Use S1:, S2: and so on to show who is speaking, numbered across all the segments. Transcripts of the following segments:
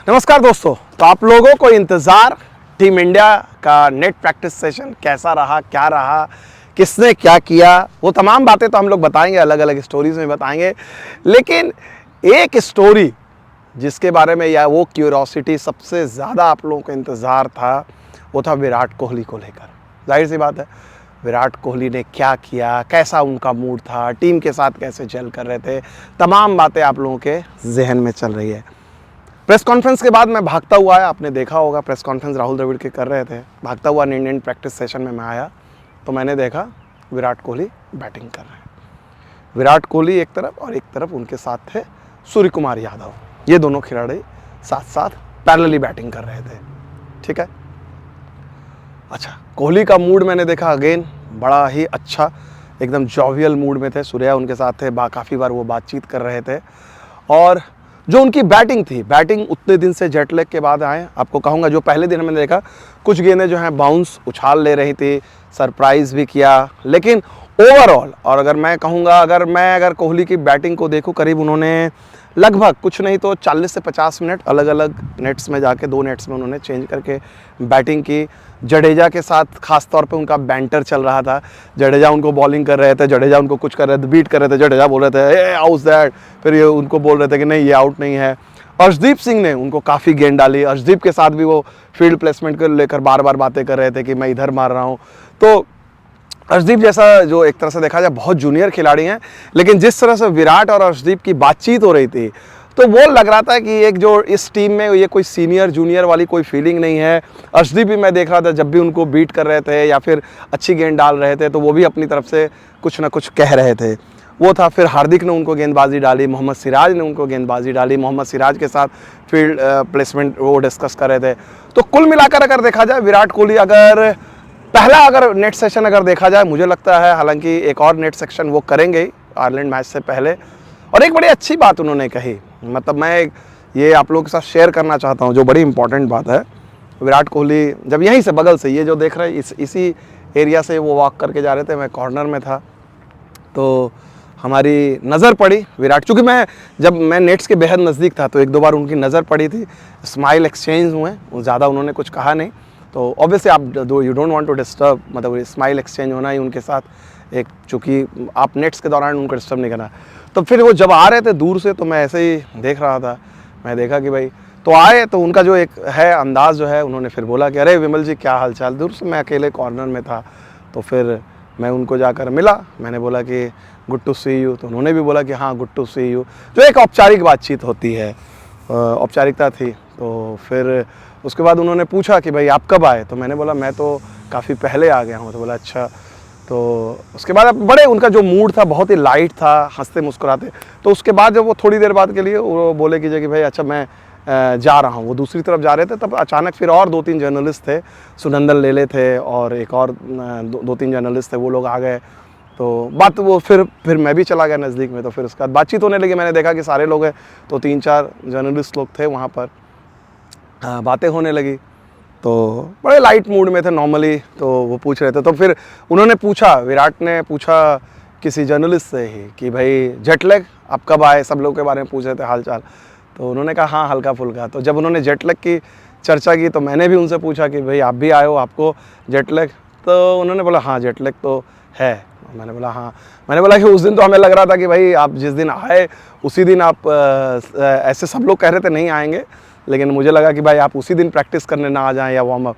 S1: नमस्कार दोस्तों। तो आप लोगों को इंतज़ार टीम इंडिया का नेट प्रैक्टिस सेशन कैसा रहा, क्या रहा, किसने क्या किया, वो तमाम बातें तो हम लोग बताएंगे, अलग अलग स्टोरीज में बताएंगे। लेकिन एक स्टोरी जिसके बारे में या वो क्यूरोसिटी सबसे ज़्यादा आप लोगों को इंतज़ार था, वो था विराट कोहली को लेकर। जाहिर सी बात है, विराट कोहली ने क्या किया, कैसा उनका मूड था, टीम के साथ कैसे जेल कर रहे थे, तमाम बातें आप लोगों के जहन में चल रही है। प्रेस कॉन्फ्रेंस के बाद मैं भागता हुआ आया, आपने देखा होगा प्रेस कॉन्फ्रेंस राहुल द्रविड़ के कर रहे थे, भागता हुआ इंडियन प्रैक्टिस सेशन में मैं आया तो मैंने देखा विराट कोहली बैटिंग कर रहे हैं। विराट कोहली एक तरफ और एक तरफ उनके साथ थे सूर्य कुमार यादव। ये दोनों खिलाड़ी साथ साथ पैरेलली बैटिंग कर रहे थे। ठीक है, अच्छा, कोहली का मूड मैंने देखा अगेन बड़ा ही अच्छा, एकदम जॉवियल मूड में थे। सूर्या उनके साथ थे, काफ़ी बार वो बातचीत कर रहे थे। और जो उनकी बैटिंग थी, बैटिंग उतने दिन से जेट लैग के बाद आए। आपको कहूँगा जो पहले दिन मैंने देखा कुछ गेंदें जो हैं बाउंस उछाल ले रही थी, सरप्राइज़ भी किया, लेकिन ओवरऑल और अगर मैं कहूँगा अगर कोहली की बैटिंग को देखूँ, करीब उन्होंने लगभग कुछ नहीं तो 40 से 50 मिनट अलग अलग नेट्स में जाके 2 नेट्स में उन्होंने चेंज करके बैटिंग की। जडेजा के साथ खास तौर पे उनका बैंटर चल रहा था। जडेजा उनको बॉलिंग कर रहे थे, जडेजा उनको कुछ कर रहे थे, बीट कर रहे थे। जडेजा बोल रहे थे ए हाउस दैट, फिर ये उनको बोल रहे थे कि नहीं ये आउट नहीं है। अर्शदीप सिंह ने उनको काफ़ी गेंद डाली। अर्शदीप के साथ भी वो फील्ड प्लेसमेंट को लेकर बार बार बातें कर रहे थे कि मैं इधर मार रहा हूँ। तो अर्शदीप जैसा जो एक तरह से देखा जाए बहुत जूनियर खिलाड़ी हैं, लेकिन जिस तरह से विराट और अर्शदीप की बातचीत हो रही थी तो वो लग रहा था कि एक जो इस टीम में ये कोई सीनियर जूनियर वाली कोई फीलिंग नहीं है। अर्शदीप भी मैं देख रहा था जब भी उनको बीट कर रहे थे या फिर अच्छी गेंद डाल रहे थे तो वो भी अपनी तरफ से कुछ ना कुछ कह रहे थे। वो था, फिर हार्दिक ने उनको गेंदबाजी डाली, मोहम्मद सिराज ने उनको गेंदबाजी डाली, मोहम्मद सिराज के साथ फील्ड प्लेसमेंट वो डिस्कस कर रहे थे। तो कुल मिलाकर अगर देखा जाए विराट कोहली अगर नेट सेशन अगर देखा जाए, मुझे लगता है हालांकि एक और नेट सेक्शन वो करेंगे आयरलैंड मैच से पहले। और एक बड़ी अच्छी बात उन्होंने कही, मतलब मैं ये आप लोगों के साथ शेयर करना चाहता हूँ जो बड़ी इंपॉर्टेंट बात है। विराट कोहली जब यहीं से बगल से ये जो देख रहे हैं इसी एरिया से वो वॉक करके जा रहे थे, मैं कॉर्नर में था तो हमारी नज़र पड़ी विराट, चूँकि जब मैं नेट्स के बेहद नज़दीक था तो 1-2 बार उनकी नज़र पड़ी थी। स्माइल एक्सचेंज हुए, ज़्यादा उन्होंने कुछ कहा नहीं। तो ऑब्वियसली आप you don't want to disturb, मतलब स्माइल एक्सचेंज होना ही उनके साथ एक, चूँकि आप नेट्स के दौरान उनको डिस्टर्ब नहीं करना। तो फिर वो जब आ रहे थे दूर से तो मैं ऐसे ही देख रहा था, मैं देखा कि भाई तो आए, तो उनका जो एक है अंदाज़ जो है, उन्होंने फिर बोला कि अरे विमल जी क्या हाल चाल। दूर से मैं अकेले कॉर्नर में था तो फिर मैं उनको जाकर मिला, मैंने बोला कि गुड टू सी यू, तो उन्होंने भी बोला कि हाँ गुड टू सी यू, जो एक औपचारिक बातचीत होती है, औपचारिकता थी। तो फिर उसके बाद उन्होंने पूछा कि भाई आप कब आए, तो मैंने बोला मैं तो काफ़ी पहले आ गया हूँ। तो बोला अच्छा। तो उसके बाद बड़े उनका जो मूड था बहुत ही लाइट था, हंसते मुस्कुराते। तो उसके बाद जब वो थोड़ी देर बाद के लिए वो बोले कि भाई अच्छा मैं जा रहा हूँ, वो दूसरी तरफ जा रहे थे, तब अचानक फिर और 2-3 जर्नलिस्ट थे, सुनंदन लेले थे और एक और 2-3 जर्नलिस्ट थे, वो लोग आ गए। तो बात वो फिर मैं भी चला गया नज़दीक में। तो फिर उसके बाद बातचीत होने लगी, मैंने देखा कि सारे लोग हैं तो 3-4 जर्नलिस्ट लोग थे वहाँ पर, बातें होने लगी। तो बड़े लाइट मूड में थे नॉर्मली, तो वो पूछ रहे थे। तो फिर उन्होंने पूछा, विराट ने पूछा किसी जर्नलिस्ट से ही कि भाई जेट लैग आप कब आए, सब लोग के बारे में पूछ रहे थे हाल चाल। तो उन्होंने कहा हाँ हल्का फुल्का। तो जब उन्होंने जेट लैग की चर्चा की तो मैंने भी उनसे पूछा कि भाई आप भी आए हो, आपको जेट लैग? तो उन्होंने बोला हाँ जेट लैग तो है। मैंने बोला हाँ, मैंने बोला कि उस दिन तो हमें लग रहा था कि भाई आप जिस दिन आए उसी दिन आप ऐसे सब लोग कह रहे थे नहीं आएंगे, लेकिन मुझे लगा कि भाई आप उसी दिन प्रैक्टिस करने ना आ जाएं या वार्म अप।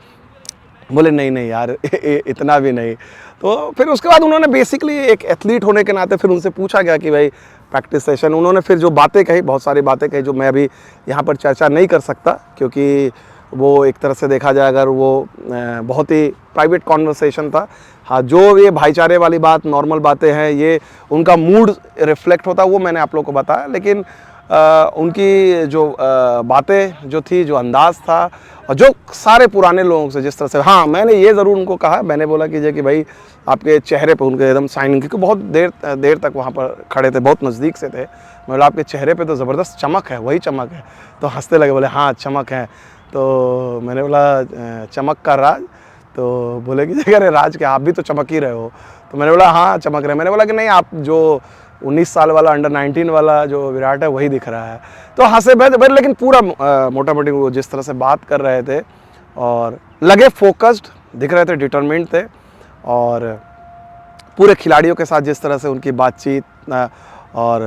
S1: बोले नहीं यार इतना भी नहीं। तो फिर उसके बाद उन्होंने बेसिकली एक एथलीट होने के नाते फिर उनसे पूछा गया कि भाई प्रैक्टिस सेशन, उन्होंने फिर जो बातें कही, बहुत सारी बातें कही जो मैं अभी यहाँ पर चर्चा नहीं कर सकता, क्योंकि वो एक तरह से देखा जाए अगर वो बहुत ही प्राइवेट कॉन्वर्सेशन था। हाँ, जो ये भाईचारे वाली बात, नॉर्मल बातें हैं, ये उनका मूड रिफ्लेक्ट होता, वो मैंने आप लोगों को बताया। लेकिन उनकी जो बातें जो थी, जो अंदाज़ था, और जो सारे पुराने लोगों से जिस तरह से, हाँ मैंने ये ज़रूर उनको कहा, मैंने बोला कि भाई आपके चेहरे पे, उनके एकदम साइन, क्योंकि बहुत देर तक वहाँ पर खड़े थे, बहुत नज़दीक से थे। मैं बोला आपके चेहरे पे तो ज़बरदस्त चमक है, वही चमक है। तो हंसते लगे, बोले हाँ चमक है। तो मैंने बोला चमक का राज? तो बोले कि अरे राज क्या, आप भी तो चमक ही रहे हो। तो मैंने बोला हाँ चमक रहे। मैंने बोला कि नहीं, आप जो 19 साल वाला अंडर 19 वाला जो विराट है वही दिख रहा है। तो हंसे लेकिन पूरा मोटा मोटी वो जिस तरह से बात कर रहे थे और लगे फोकस्ड दिख रहे थे, डिटरमिन्ड थे, और पूरे खिलाड़ियों के साथ जिस तरह से उनकी बातचीत और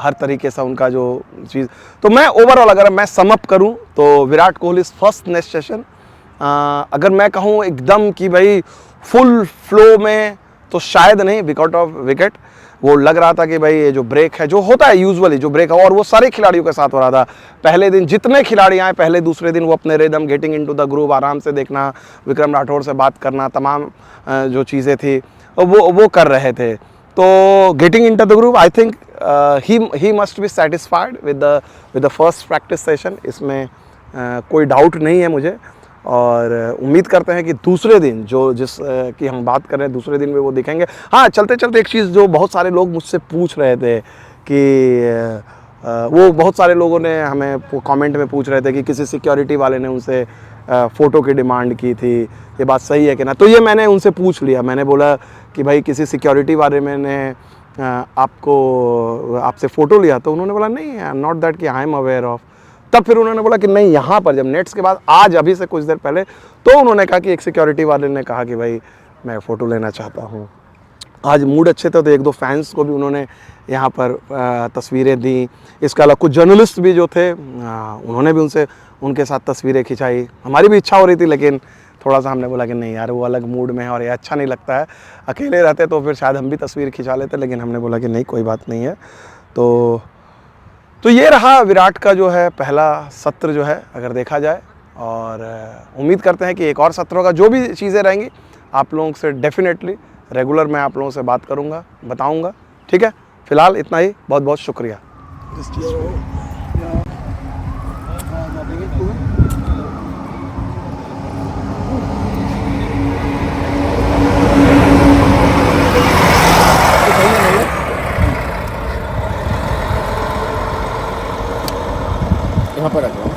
S1: हर तरीके से उनका जो चीज़, तो मैं ओवरऑल अगर मैं सम अप करूं तो Virat Kohli first next session अगर मैं कहूं एकदम कि भाई फुल फ्लो में, तो शायद नहीं, विकेट ऑफ विकेट वो लग रहा था कि भाई ये जो ब्रेक है जो होता है यूजुअली जो ब्रेक है, और वो सारे खिलाड़ियों के साथ हो रहा था। पहले दिन जितने खिलाड़ी आए पहले दूसरे दिन वो अपने rhythm, getting into the group, आराम से देखना, विक्रम राठौर से बात करना, तमाम जो चीज़ें थी वो कर रहे थे। तो getting into the group I think he must be satisfied with the first practice session, इसमें कोई डाउट नहीं है मुझे। और उम्मीद करते हैं कि दूसरे दिन जो जिस की हम बात कर रहे हैं दूसरे दिन में वो दिखेंगे। हाँ, चलते चलते एक चीज़ जो बहुत सारे लोग मुझसे पूछ रहे थे कि वो बहुत सारे लोगों ने हमें कमेंट में पूछ रहे थे कि किसी सिक्योरिटी वाले ने उनसे फ़ोटो की डिमांड की थी, ये बात सही है कि ना। तो ये मैंने उनसे पूछ लिया, मैंने बोला कि भाई किसी सिक्योरिटी वाले मैंने आपसे फ़ोटो लिया, तो उन्होंने बोला नहीं, आई एम नॉट दैट कि आई एम अवेयर ऑफ। तब फिर उन्होंने बोला कि नहीं, यहाँ पर जब नेट्स के बाद आज अभी से कुछ देर पहले, तो उन्होंने कहा कि एक सिक्योरिटी वाले ने कहा कि भाई मैं फ़ोटो लेना चाहता हूँ। आज मूड अच्छे थे तो एक दो फैंस को भी उन्होंने यहाँ पर तस्वीरें दी। इसके अलावा कुछ जर्नलिस्ट भी जो थे उन्होंने भी उनके साथ तस्वीरें खिंचाई। हमारी भी इच्छा हो रही थी, लेकिन थोड़ा सा हमने बोला कि नहीं यार, वो अलग मूड में है और ये अच्छा नहीं लगता है। अकेले रहते तो फिर शायद हम भी तस्वीर खिंचा लेते, लेकिन हमने बोला कि नहीं, कोई बात नहीं है। तो ये रहा विराट का जो है पहला सत्र जो है अगर देखा जाए, और उम्मीद करते हैं कि एक और सत्रों का जो भी चीज़ें रहेंगी आप लोगों से डेफिनेटली रेगुलर मैं आप लोगों से बात करूंगा, बताऊंगा। ठीक है, फिलहाल इतना ही, बहुत बहुत शुक्रिया। यहाँ पर आ जाओ।